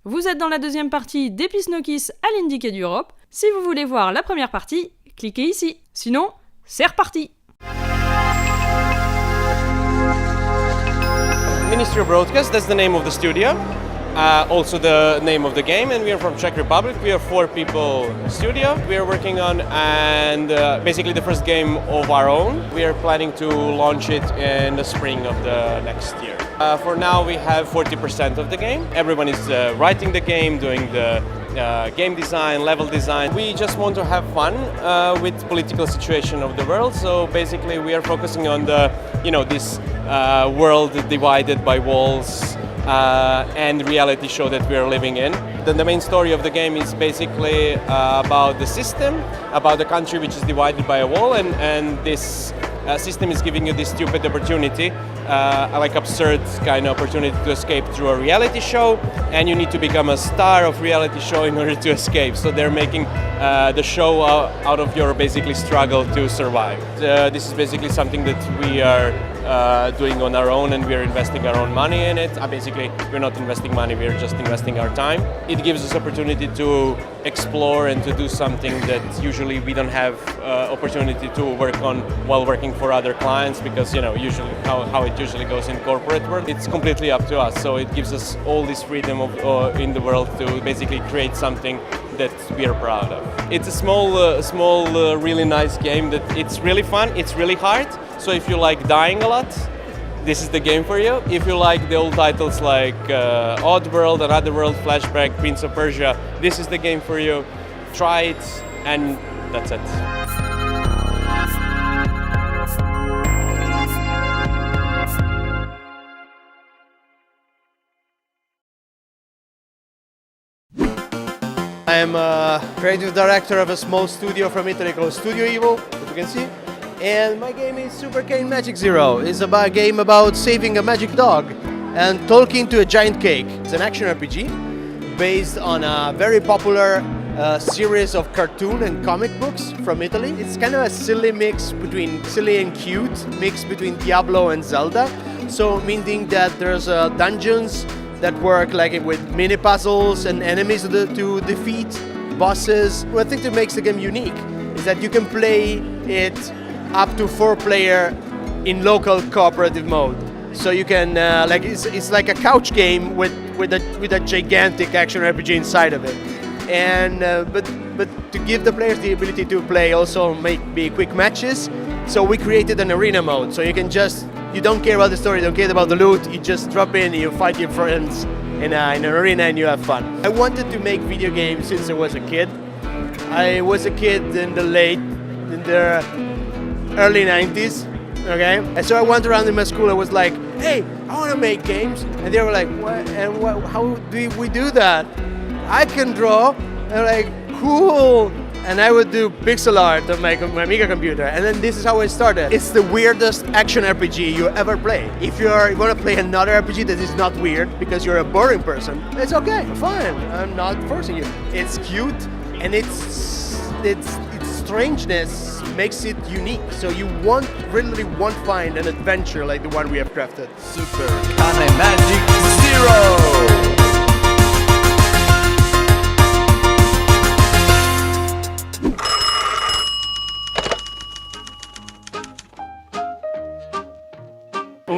Vous êtes dans la deuxième partie d'Episnokis à l'INDIECADE Europe. Si vous voulez voir la première partie, cliquez ici. Sinon, c'est reparti. Ministry of Broadcast, that's the name of the studio. Also the name of the game, and we are from Czech Republic. We are 4 people studio we are working on, and basically the first game of our own. We are planning to launch it in the spring of the next year. For now we have 40% of the game. Everyone is writing the game, doing the game design, level design. We just want to have fun with political situation of the world. So basically we are focusing on the, this world divided by walls and reality show that we are living in. Then the main story of the game is basically about the system, about the country which is divided by a wall, and this system is giving you this stupid opportunity, like absurd kind of opportunity to escape through a reality show, and you need to become a star of reality show in order to escape. So they're making the show out of your basically struggle to survive. This is basically something that we are doing on our own, and we are investing our own money in it. Basically, we're not investing money, we're just investing our time. It gives us opportunity to explore and to do something that usually we don't have opportunity to work on while working for other clients, because usually how it usually goes in corporate world, it's completely up to us. So it gives us all this freedom in the world to basically create something that we are proud of. It's a small, really nice game that it's really fun, it's really hard. So if you like dying a lot, this is the game for you. If you like the old titles like Oddworld, Another World, Flashback, Prince of Persia, this is the game for you. Try it, and that's it. I am a creative director of a small studio from Italy called Studio Evil, as you can see. And my game is Super Cane Magic Zero. It's a game about saving a magic dog and talking to a giant cake. It's an action RPG based on a very popular series of cartoon and comic books from Italy. It's kind of a silly mix between silly and cute, mix between Diablo and Zelda. So meaning that there's dungeons that work like with mini puzzles and enemies to defeat, bosses. One thing that makes the game unique is that you can play it up to 4-player in local cooperative mode. So you can it's like a couch game with a gigantic action RPG inside of it. And but to give the players the ability to play also be quick matches. So we created an arena mode. So you don't care about the story, you don't care about the loot. You just drop in, you fight your friends in an arena, and you have fun. I wanted to make video games since I was a kid. I was a kid in the early 90s, okay? And so I went around in my school, I was like, hey, I want to make games. And they were like, what? And how do we do that? I can draw. And I'm like, cool. And I would do pixel art on my Amiga computer. And then this is how I started. It's the weirdest action RPG you ever play. If you want to play another RPG that is not weird because you're a boring person, it's okay, fine. I'm not forcing you. It's cute, and its strangeness makes it unique. So you really won't find an adventure like the one we have crafted. Super Cane Magic Zero!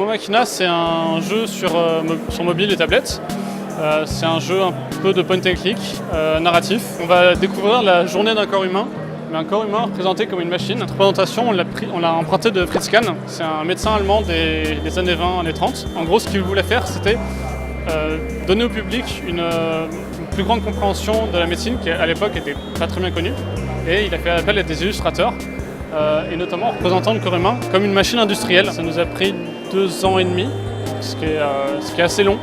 Machina, c'est un jeu sur mobile et tablette. C'est un jeu un peu de point and click, narratif. On va découvrir la journée d'un corps humain, mais un corps humain représenté comme une machine. Notre présentation, on l'a emprunté de Fritz Kahn. C'est un médecin allemand des années 20, années 30. En gros, ce qu'il voulait faire, c'était donner au public une plus grande compréhension de la médecine, qui à l'époque était pas très bien connue. Et il a fait appel à des illustrateurs, et notamment en représentant le corps humain comme une machine industrielle. Ça nous a pris 2 ans et demi, ce qui est assez long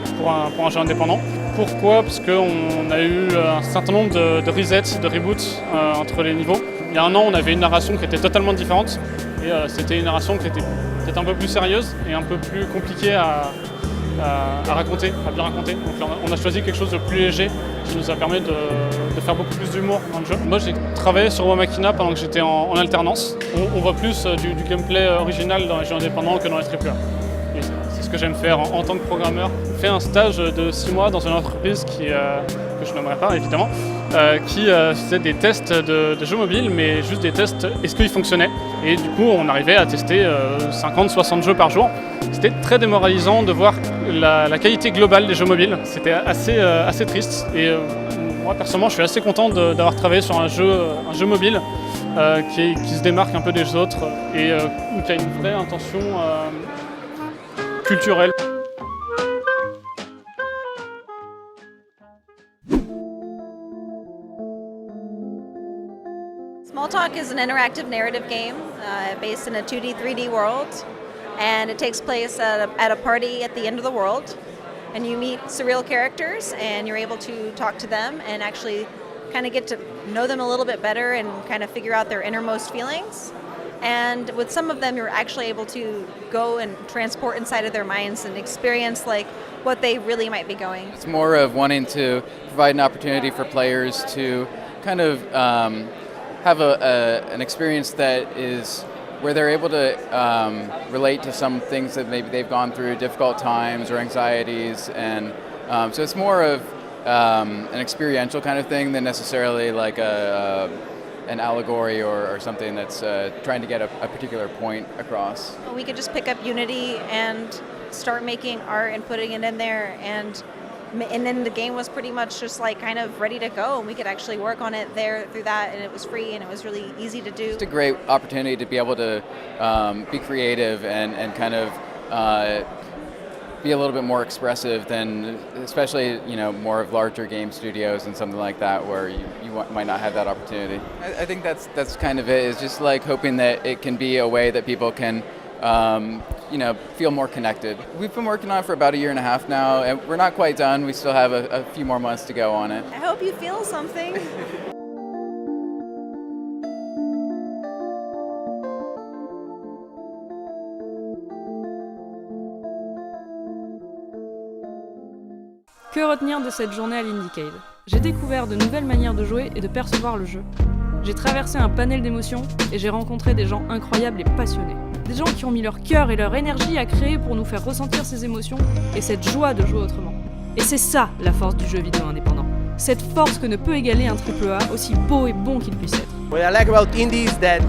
pour un jeu indépendant. Pourquoi? Parce qu'on a eu un certain nombre de resets, de reboots entre les niveaux. Il y a 1 an, on avait une narration qui était totalement différente, et c'était une narration qui était peut-être un peu plus sérieuse et un peu plus compliquée à raconter, à bien raconter. Donc on a choisi quelque chose de plus léger qui nous a permis de faire beaucoup plus d'humour dans le jeu. Moi j'ai travaillé sur Machina pendant que j'étais en alternance. On voit plus du gameplay original dans les jeux indépendants que dans les AAA. c'est ce que j'aime faire en tant que programmeur. J'ai fait un stage de 6 mois dans une entreprise que je nommerai pas évidemment, qui faisait des tests de jeux mobiles, mais juste des tests, est-ce qu'ils fonctionnaient? Et du coup, on arrivait à tester 50-60 jeux par jour. C'était très démoralisant de voir la qualité globale des jeux mobiles. C'était assez triste. Et moi, personnellement, je suis assez content d'avoir travaillé sur un jeu mobile qui se démarque un peu des autres et qui a une vraie intention culturelle. Smalltalk is an interactive narrative game based in a 2D, 3D world, and it takes place at a party at the end of the world, and you meet surreal characters, and you're able to talk to them and actually kind of get to know them a little bit better and kind of figure out their innermost feelings. And with some of them, you're actually able to go and transport inside of their minds and experience like what they really might be going. It's more of wanting to provide an opportunity for players to kind of have an experience that is where they're able to relate to some things that maybe they've gone through, difficult times or anxieties, and so it's more of an experiential kind of thing than necessarily like an allegory or something that's trying to get a particular point across. We could just pick up Unity and start making art and putting it in there, and then the game was pretty much just like kind of ready to go, and we could actually work on it there through that, and it was free and it was really easy to do. It's a great opportunity to be able to be creative and kind of be a little bit more expressive than, especially more of larger game studios and something like that where you might not have that opportunity. I think that's kind of it. It's just like hoping that it can be a way that people can feel more connected. We've been working on it for about 1.5 years now, and we're not quite done. We still have a few more months to go on it. I hope you feel something. Que retenir de cette journée à l'INDIECADE? J'ai découvert de nouvelles manières de jouer et de percevoir le jeu. J'ai traversé un panel d'émotions et j'ai rencontré des gens incroyables et passionnés. Des gens qui ont mis leur cœur et leur énergie à créer pour nous faire ressentir ces émotions et cette joie de jouer autrement. Et c'est ça la force du jeu vidéo indépendant. Cette force que ne peut égaler un AAA aussi beau et bon qu'il puisse être. What I like about indie is that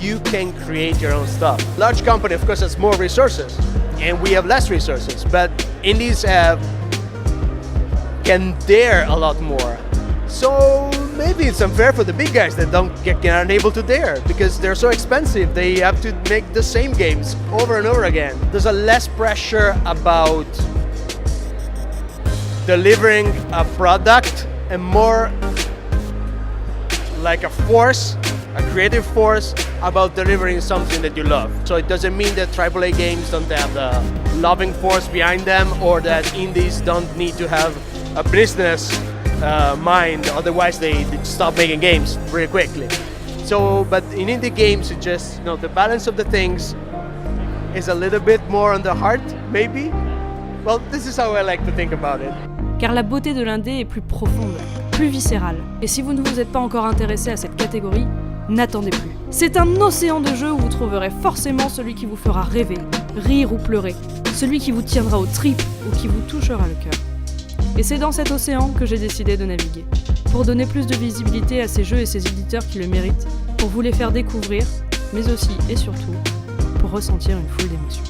you can create your own stuff. Large company, of course, has more resources, and we have less resources. But indies can dare a lot more. So maybe it's unfair for the big guys that aren't able to dare because they're so expensive. They have to make the same games over and over again. There's a less pressure about delivering a product and more like a force, a creative force about delivering something that you love. So it doesn't mean that AAA games don't have the loving force behind them or that indies don't need to have a business mind, otherwise they stop making games really quickly. So, but in indie games, it just, the balance of the things is a little bit more on the heart, maybe. Well, this is how I like to think about it. Car la beauté de l'indé est plus profonde, plus viscérale. Et si vous ne vous êtes pas encore intéressé à cette catégorie, n'attendez plus. C'est un océan de jeux où vous trouverez forcément celui qui vous fera rêver, rire ou pleurer, celui qui vous tiendra aux tripes ou qui vous touchera le cœur. Et c'est dans cet océan que j'ai décidé de naviguer, pour donner plus de visibilité à ces jeux et ces éditeurs qui le méritent, pour vous les faire découvrir, mais aussi et surtout, pour ressentir une foule d'émotions.